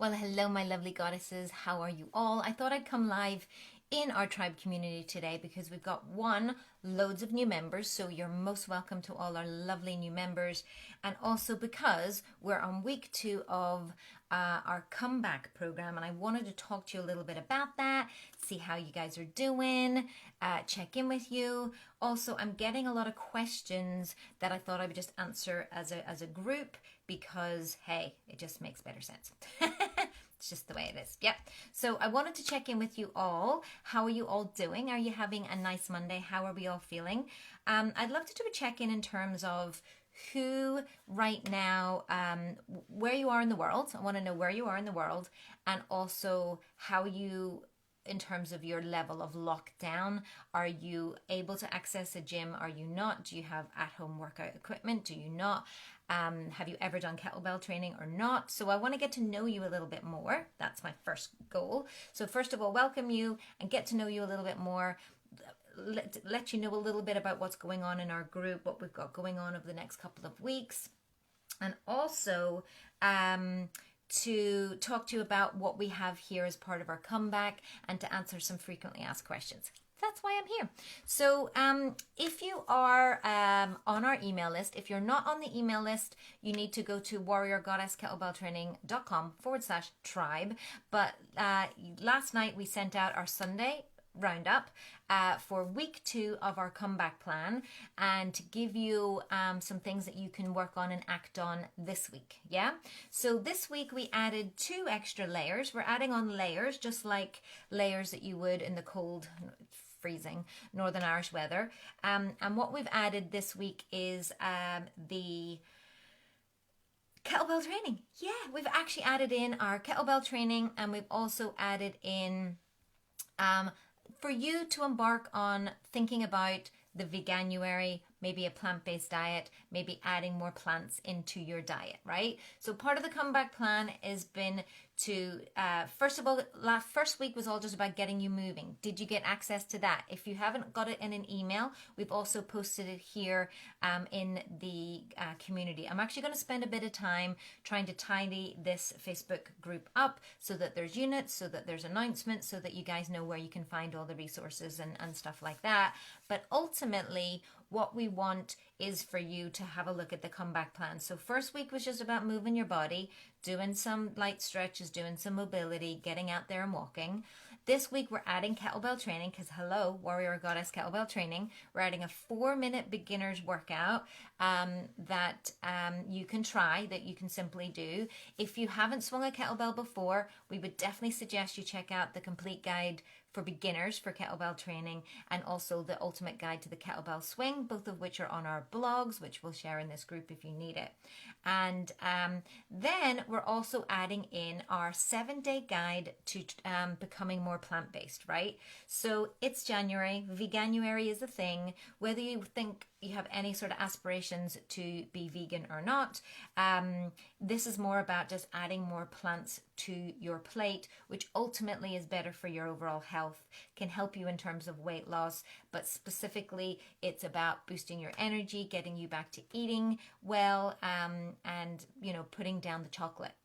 Well, hello, my lovely goddesses. How are you all? I thought I'd come live in our tribe community today because we've got loads of new members. So you're most welcome to all our lovely new members. And also because we're on week 2 of our comeback program. And I wanted to talk to you a little bit about that, see how you guys are doing, check in with you. Also, I'm getting a lot of questions that I thought I would just answer as a group because, hey, it just makes better sense. It's just the way it is. Yep. So I wanted to check in with you all. How are you all doing? Are you having a nice Monday? How are we all feeling? I'd love to do a check-in in terms of who right now, where you are in the world. I want to know where you are in the world and also how you, in terms of your level of lockdown, are you able to access a gym? Are you not? Do you have at-home workout equipment? Do you not? Have you ever done kettlebell training or not? So I want to get to know you a little bit more. That's my first goal. So first of all, welcome you and get to know you a little bit more. Let you know a little bit about what's going on in our group, what we've got going on over the next couple of weeks. And also, to talk to you about what we have here as part of our comeback and to answer some frequently asked questions. That's why I'm here. So if you are on our email list, if you're not on the email list, you need to go to warriorgoddesskettlebelltraining.com/tribe. But last night we sent out our Sunday roundup for week 2 of our comeback plan and to give you some things that you can work on and act on this week. Yeah. So this week we added 2 extra layers. We're adding on layers, just like layers that you would in the cold, freezing Northern Irish weather. And what we've added this week is the kettlebell training. Yeah, we've actually added in our kettlebell training and we've also added in for you to embark on thinking about the veganuary, maybe a plant-based diet, maybe adding more plants into your diet, right? So part of the comeback plan has been to, first of all, first week was all just about getting you moving. Did you get access to that? If you haven't got it in an email, we've also posted it here in the community. I'm actually going to spend a bit of time trying to tidy this Facebook group up so that there's units, so that there's announcements, so that you guys know where you can find all the resources and stuff like that. But ultimately, what we want is for you to have a look at the comeback plan. So first week was just about moving your body, doing some light stretches, doing some mobility, getting out there and walking. This week we're adding kettlebell training because hello, Warrior Goddess Kettlebell Training. We're adding a 4-minute beginner's workout that you can try, that you can simply do. If you haven't swung a kettlebell before, we would definitely suggest you check out the complete guide for beginners for kettlebell training and also the ultimate guide to the kettlebell swing, both of which are on our blogs, which we'll share in this group if you need it. And then we're also adding in our 7-day guide to becoming more plant-based, right? So it's January, veganuary is a thing, whether you think you have any sort of aspirations to be vegan or not. This is more about just adding more plants to your plate, which ultimately is better for your overall health, can help you in terms of weight loss, but specifically it's about boosting your energy, getting you back to eating well, and, you know, putting down the chocolate.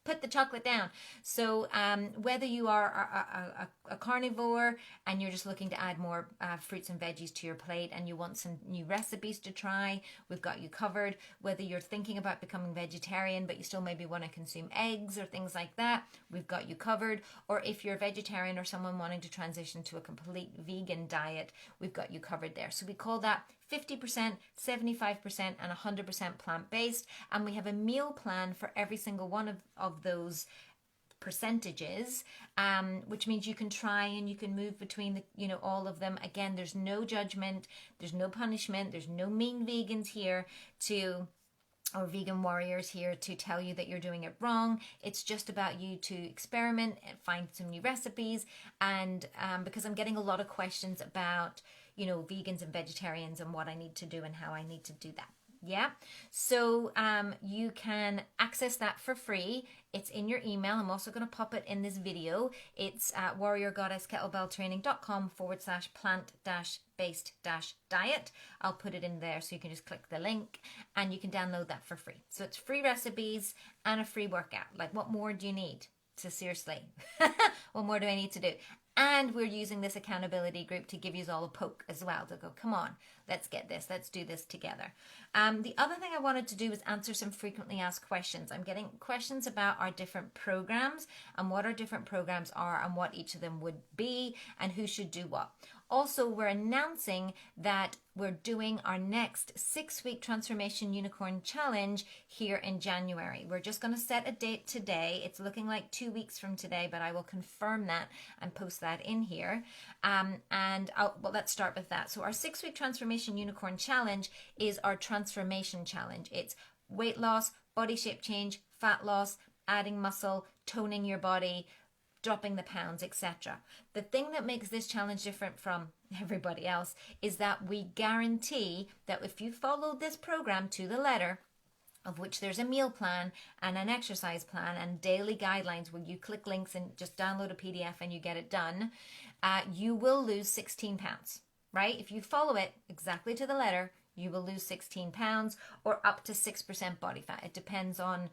Put the chocolate down. So whether you are a carnivore and you're just looking to add more fruits and veggies to your plate and you want some new recipes to try, we've got you covered. Whether you're thinking about becoming vegetarian but you still maybe want to consume eggs or things like that, we've got you covered. Or if you're a vegetarian or someone wanting to transition to a complete vegan diet, we've got you covered there. So we call that 50%, 75%, and 100% plant-based. And we have a meal plan for every single one of those percentages, which means you can try and you can move between all of them. Again, there's no judgment, there's no punishment, there's no mean vegans here or vegan warriors here to tell you that you're doing it wrong. It's just about you to experiment and find some new recipes. And because I'm getting a lot of questions about vegans and vegetarians and what I need to do and how I need to do that. Yeah, so you can access that for free. It's in your email. I'm also going to pop it in this video. It's at warriorgoddesskettlebelltraining.com/plant-based-diet. I'll put it in there so you can just click the link and you can download that for free. So it's free recipes and a free workout. Like, what more do you need? So seriously, what more do I need to do? And we're using this accountability group to give you all a poke as well, to go, come on, let's get this, let's do this together. The other thing I wanted to do was answer some frequently asked questions. I'm getting questions about our different programs and what our different programs are and what each of them would be and who should do what. Also, we're announcing that we're doing our next 6-week Transformation Unicorn Challenge here in January. We're just going to set a date today. It's looking like 2 weeks from today, but I will confirm that and post that in here. Well, let's start with that. So our 6-week Transformation Unicorn Challenge is our transformation challenge. It's weight loss, body shape change, fat loss, adding muscle, toning your body, dropping the pounds, etc. The thing that makes this challenge different from everybody else is that we guarantee that if you follow this program to the letter, of which there's a meal plan and an exercise plan and daily guidelines where you click links and just download a PDF and you get it done, you will lose 16 pounds, right? If you follow it exactly to the letter, you will lose 16 pounds or up to 6% body fat. It depends on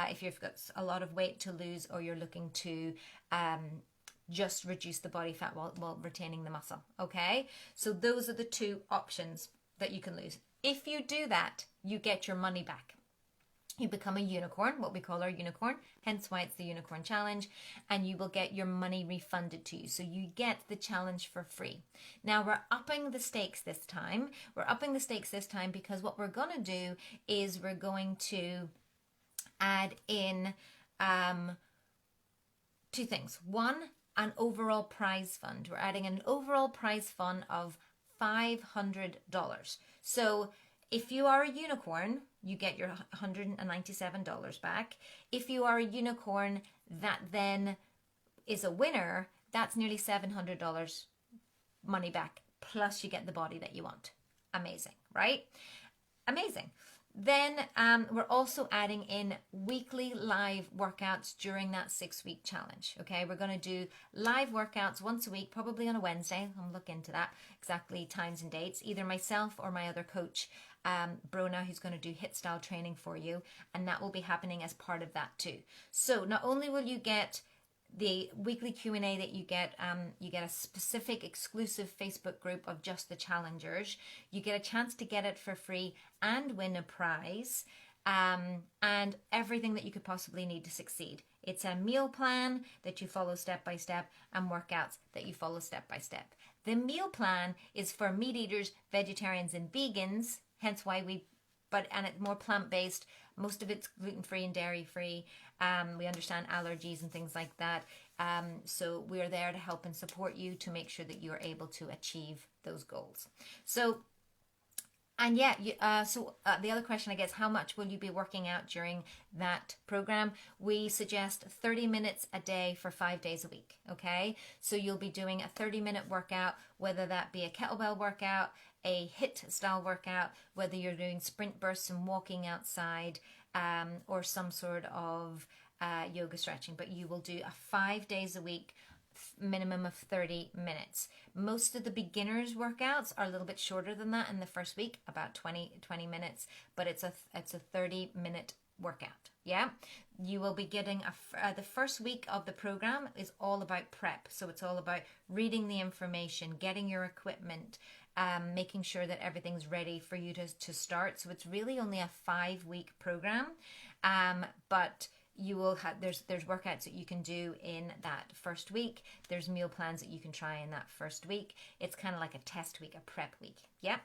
if you've got a lot of weight to lose or you're looking to just reduce the body fat while retaining the muscle, okay? So those are the two options that you can lose. If you do that, you get your money back. You become a unicorn, what we call our unicorn, hence why it's the Unicorn Challenge, and you will get your money refunded to you. So you get the challenge for free. Now we're upping the stakes this time. We're upping the stakes this time because what we're going to do is we're going to add in two things. One, an overall prize fund. We're adding an overall prize fund of $500. So if you are a unicorn, you get your $197 back. If you are a unicorn that then is a winner, that's nearly $700 money back, plus you get the body that you want. Amazing, right? Amazing. Then we're also adding in weekly live workouts during that 6-week challenge. Okay, we're going to do live workouts once a week, probably on a Wednesday. I'll look into that, exactly times and dates. Either myself or my other coach, Brona, who's going to do HIIT style training for you. And that will be happening as part of that too. So not only will you get the weekly Q&A that you get a specific exclusive Facebook group of just the challengers. You get a chance to get it for free and win a prize, and everything that you could possibly need to succeed. It's a meal plan that you follow step by step and workouts that you follow step by step. The meal plan is for meat eaters, vegetarians and vegans, hence why and it's more plant-based. Most of it's gluten-free and dairy-free. We understand allergies and things like that. So we're there to help and support you to make sure that you are able to achieve those goals. So, and yeah, the other question, I guess, how much will you be working out during that program? We suggest 30 minutes a day for 5 days a week, okay? So you'll be doing a 30-minute workout, whether that be a kettlebell workout, a HIIT style workout, whether you're doing sprint bursts and walking outside, or some sort of yoga stretching, but you will do a 5 days a week, minimum of 30 minutes. Most of the beginners workouts are a little bit shorter than that in the first week, about 20 minutes, but it's a 30-minute workout. Yeah, you will be getting the first week of the program is all about prep. So it's all about reading the information, getting your equipment, making sure that everything's ready for you to start. So it's really only a 5-week program, but you will have there's workouts that you can do in that first week. There's meal plans that you can try in that first week. It's kind of like a test week, a prep week. Yeah.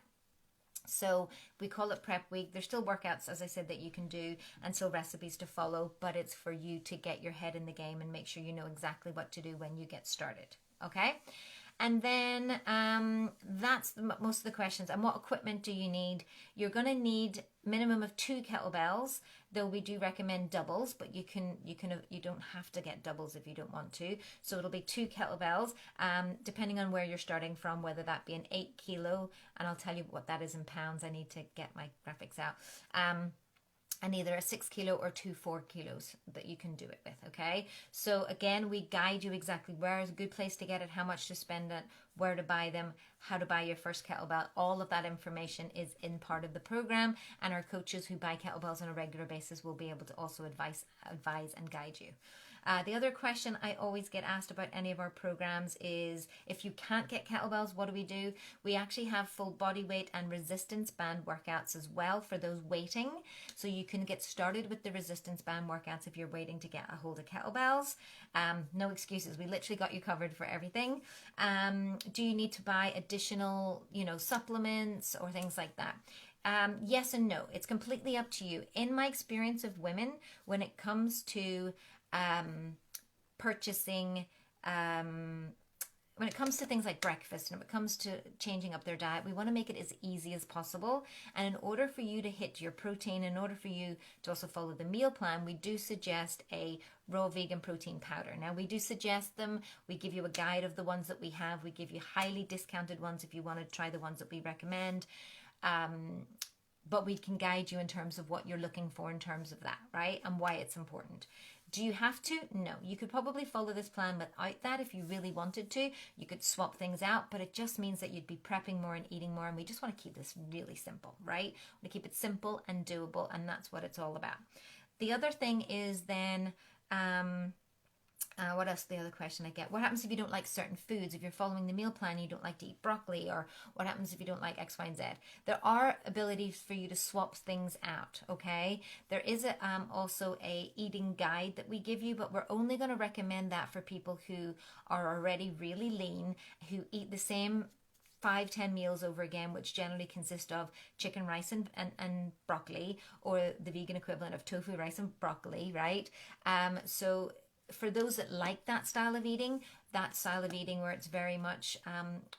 So we call it prep week. There's still workouts, as I said, that you can do and still recipes to follow, but it's for you to get your head in the game and make sure you know exactly what to do when you get started. Okay. And then that's most of the questions. And what equipment do you need? You're going to need minimum of 2 kettlebells, though we do recommend doubles, but you don't have to get doubles if you don't want to. So it'll be 2 kettlebells, depending on where you're starting from, whether that be an 8 kilo, and I'll tell you what that is in pounds. I need to get my graphics out. And either a 6 kilo or 2 4 kilos that you can do it with. Okay, so again, we guide you exactly where is a good place to get it, how much to spend it, where to buy them, how to buy your first kettlebell. All of that information is in part of the program, and our coaches who buy kettlebells on a regular basis will be able to also advise and guide you. The other question I always get asked about any of our programs is, if you can't get kettlebells, what do? We actually have full body weight and resistance band workouts as well for those waiting. So you can get started with the resistance band workouts if you're waiting to get a hold of kettlebells. No excuses. We literally got you covered for everything. Do you need to buy additional, supplements or things like that? Yes and no. It's completely up to you. In my experience of women, when it comes to purchasing, when it comes to things like breakfast and when it comes to changing up their diet, we want to make it as easy as possible. And in order for you to hit your protein, in order for you to also follow the meal plan, we do suggest a raw vegan protein powder. Now, we do suggest them. We give you a guide of the ones that we have. We give you highly discounted ones if you want to try the ones that we recommend. But we can guide you in terms of what you're looking for in terms of that, right? And why it's important. Do you have to? No. You could probably follow this plan without that if you really wanted to. You could swap things out, but it just means that you'd be prepping more and eating more, and we just want to keep this really simple, right? We want to keep it simple and doable, and that's what it's all about. The other thing is then, what else? The other question I get: what happens if you don't like certain foods? If you're following the meal plan, you don't like to eat broccoli, or what happens if you don't like X, Y, and Z? There are abilities for you to swap things out. Okay, there is also a eating guide that we give you, but we're only going to recommend that for people who are already really lean, who eat the same 5-10 meals over again, which generally consist of chicken, rice, and broccoli, or the vegan equivalent of tofu, rice, and broccoli, right? So for those that like that style of eating where it's very much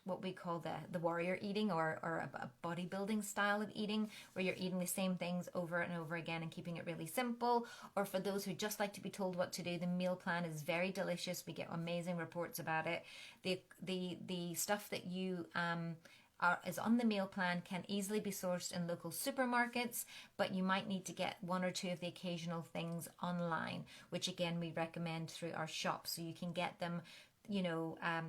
what we call the warrior eating, or a bodybuilding style of eating, where you're eating the same things over and over again and keeping it really simple, or for those who just like to be told what to do, the meal plan is very delicious. We get amazing reports about it. The stuff that you is on the meal plan can easily be sourced in local supermarkets, but you might need to get 1 or 2 of the occasional things online, which again we recommend through our shop. So you can get them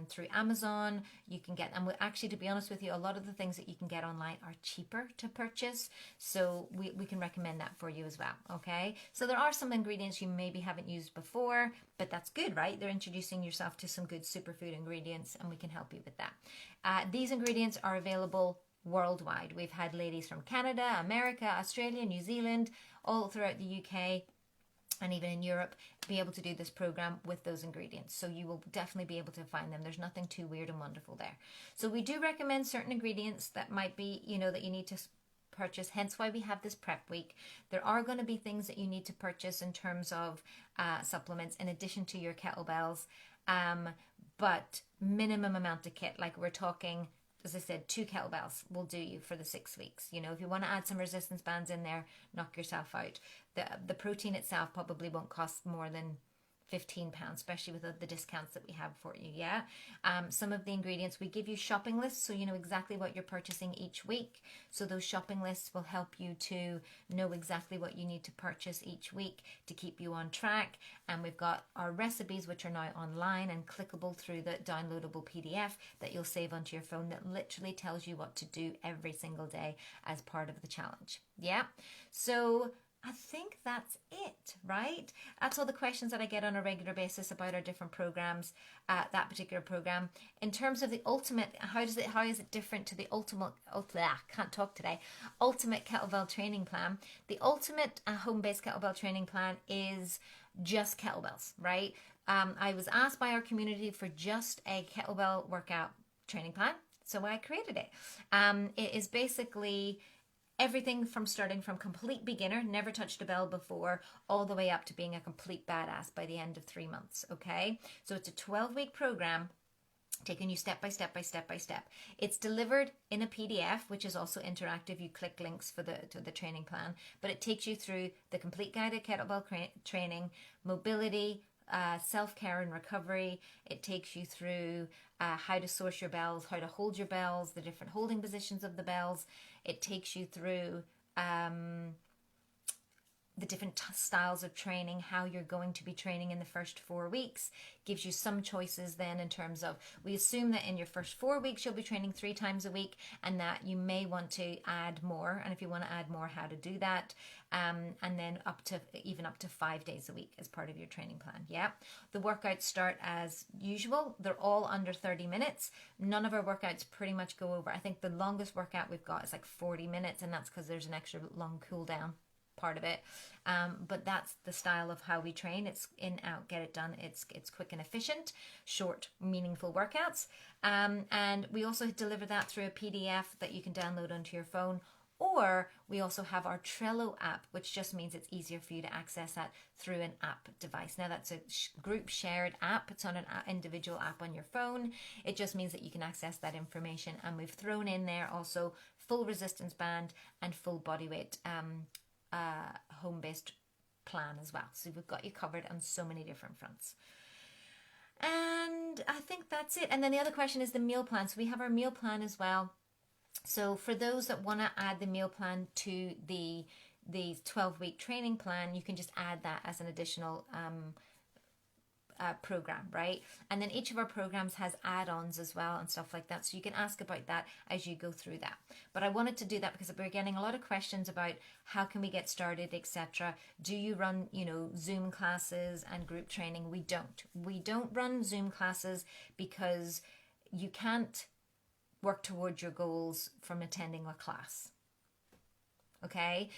through Amazon. You can get, and actually, to be honest with you, a lot of the things that you can get online are cheaper to purchase, so we can recommend that for you as well. Okay, so there are some ingredients you maybe haven't used before, but that's good, right? They're introducing yourself to some good superfood ingredients, and we can help you with that. These ingredients are available worldwide. We've had ladies from Canada, America, Australia, New Zealand, all throughout the UK, and even in Europe, be able to do this program with those ingredients. So you will definitely be able to find them. There's nothing too weird and wonderful there. So we do recommend certain ingredients that might be, that you need to purchase, hence why we have this prep week. There are going to be things that you need to purchase in terms of supplements in addition to your kettlebells, but minimum amount of kit, like we're talking, as I said, 2 kettlebells will do you for the 6 weeks. If you want to add some resistance bands in there, knock yourself out. The protein itself probably won't cost more than £15, especially with the discounts that we have for you. Yeah. Some of the ingredients, we give you shopping lists, so you know exactly what you're purchasing each week. So those shopping lists will help you to know exactly what you need to purchase each week to keep you on track. And we've got our recipes, which are now online and clickable through the downloadable PDF that you'll save onto your phone, that literally tells you what to do every single day as part of the challenge. Yeah. So I think that's it, right? That's all the questions that I get on a regular basis about our different programs, that particular program. In terms of the ultimate, how is it different to the ultimate kettlebell training plan? The ultimate home-based kettlebell training plan is just kettlebells, right? I was asked by our community for just a kettlebell workout training plan, so I created it. It is basically everything from starting from complete beginner, never touched a bell before, all the way up to being a complete badass by the end of 3 months, okay? So it's a 12-week program taking you step by step by step by step. It's delivered in a PDF, which is also interactive. You click links for the training plan, but it takes you through the complete guided kettlebell training, mobility, self-care and recovery. It takes you through how to source your bells, how to hold your bells, the different holding positions of the bells. It takes you through the different styles of training, how you're going to be training in the first 4 weeks, gives you some choices then in terms of, we assume that in your first 4 weeks you'll be training 3 times a week, and that you may want to add more, and if you want to add more, how to do that, and then even up to 5 days a week as part of your training plan. Yeah, the workouts start as usual. They're all under 30 minutes. None of our workouts pretty much go over, I think the longest workout we've got is like 40 minutes, and that's because there's an extra long cool down part of it, but that's the style of how we train. It's in, out, get it done. It's quick and efficient, short, meaningful workouts, and we also deliver that through a PDF that you can download onto your phone, or we also have our Trello app, which just means it's easier for you to access that through an app device. Now that's a group shared app. It's on an individual app on your phone. It just means that you can access that information, and we've thrown in there also full resistance band and full body weight home-based plan as well. So we've got you covered on so many different fronts. And I think that's it. And then the other question is the meal plan. So we have our meal plan as well. So for those that want to add the meal plan to the 12-week training plan, you can just add that as an additional program, right? And then each of our programs has add-ons as well and stuff like that, so you can ask about that as you go through that. But I wanted to do that because we're getting a lot of questions about how can we get started, etc. Do you run, Zoom classes and group training? We don't run Zoom classes because you can't work towards your goals from attending a class. Okay,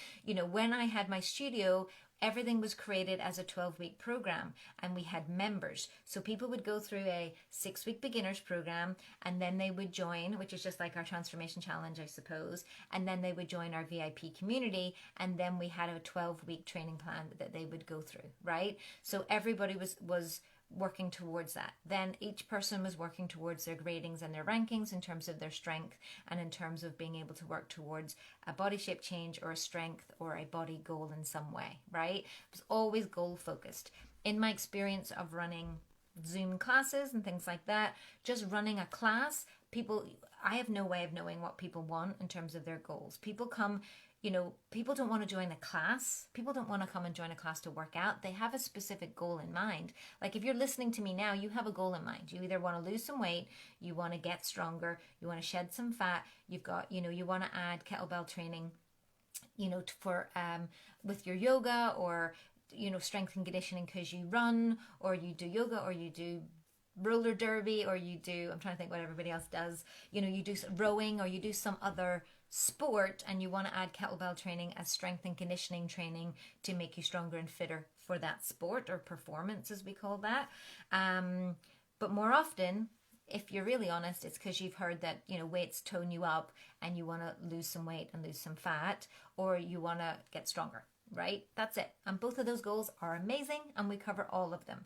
when I had my studio, everything was created as a 12-week program, and we had members. So people would go through a 6-week beginners program, and then they would join, which is just like our transformation challenge, I suppose. And then they would join our VIP community, and then we had a 12-week training plan that they would go through, right? So everybody was working towards that. Then each person was working towards their gradings and their rankings in terms of their strength, and in terms of being able to work towards a body shape change or a strength or a body goal in some way, right? It was always goal focused. In my experience of running Zoom classes and things like that, just running a class, I have no way of knowing what people want in terms of their goals. People come, people don't want to join a class. People don't want to come and join a class to work out. They have a specific goal in mind. Like if you're listening to me now, you have a goal in mind. You either want to lose some weight, you want to get stronger, you want to shed some fat, you've got, you want to add kettlebell training, for with your yoga, or, strength and conditioning because you run, or you do yoga, or you do roller derby, or you do, I'm trying to think what everybody else does, you do rowing, or you do some other sport, and you want to add kettlebell training as strength and conditioning training to make you stronger and fitter for that sport, or performance as we call that. But more often, if you're really honest, it's because you've heard that, weights tone you up and you want to lose some weight and lose some fat, or you want to get stronger, right? That's it. And both of those goals are amazing, and we cover all of them.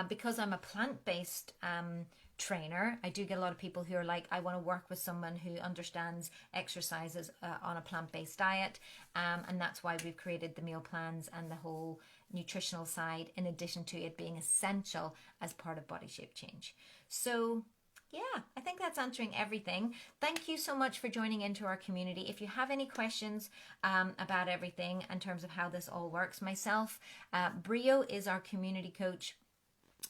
Because I'm a plant-based trainer, I do get a lot of people who are like, I want to work with someone who understands exercises on a plant-based diet, and that's why we've created the meal plans and the whole nutritional side, in addition to it being essential as part of body shape change. So yeah, I think that's answering everything. Thank you so much for joining into our community. If you have any questions about everything in terms of how this all works, myself, Brio is our community coach,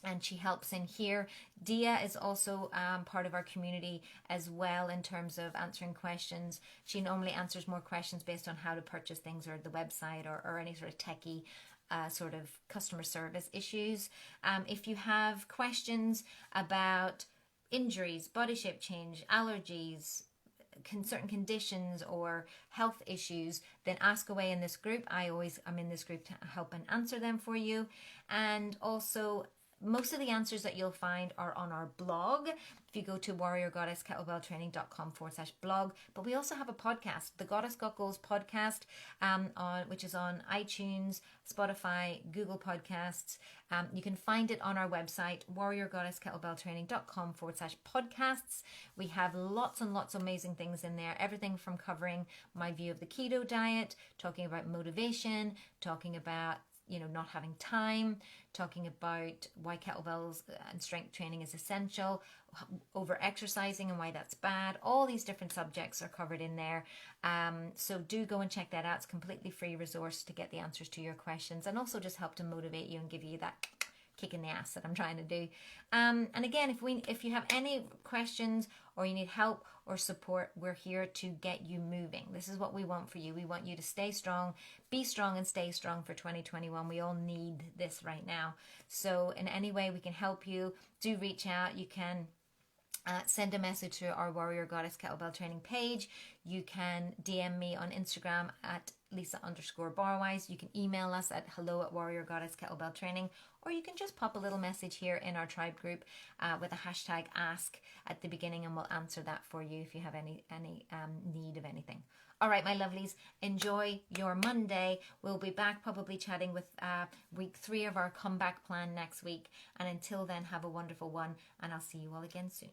and she helps in here. Dia is also part of our community as well in terms of answering questions. She normally answers more questions based on how to purchase things, or the website, or any sort of techie sort of customer service issues. If you have questions about injuries, body shape change, allergies, certain conditions, or health issues, then ask away in this group. I'm in this group to help and answer them for you. And also, Most of the answers that you'll find are on our blog. If you go to warriorgoddesskettlebelltraining.com/blog, but we also have a podcast, the Goddess Got Goals podcast, which is on iTunes, Spotify, Google Podcasts. You can find it on our website, warriorgoddesskettlebelltraining.com/podcasts. We have lots and lots of amazing things in there. Everything from covering my view of the keto diet, talking about motivation, talking about not having time, talking about why kettlebells and strength training is essential, over exercising and why that's bad. All these different subjects are covered in there. So do go and check that out. It's a completely free resource to get the answers to your questions and also just help to motivate you and give you that kick in the ass that I'm trying to do. And again, if you have any questions or you need help or support, we're here to get you moving. This is what we want for you. We want you to stay strong, be strong, and stay strong for 2021. We all need this right now. So in any way we can help you, do reach out. You can send a message to our Warrior Goddess Kettlebell Training page. You can DM me on Instagram at Lisa_Barwise. You can email us at hello@warriorgoddesskettlebelltraining, or you can just pop a little message here in our tribe group with a hashtag ask at the beginning, and we'll answer that for you if you have any need of anything. All right, my lovelies, enjoy your Monday. We'll be back probably chatting with week 3 of our comeback plan next week. And until then, have a wonderful one, and I'll see you all again soon.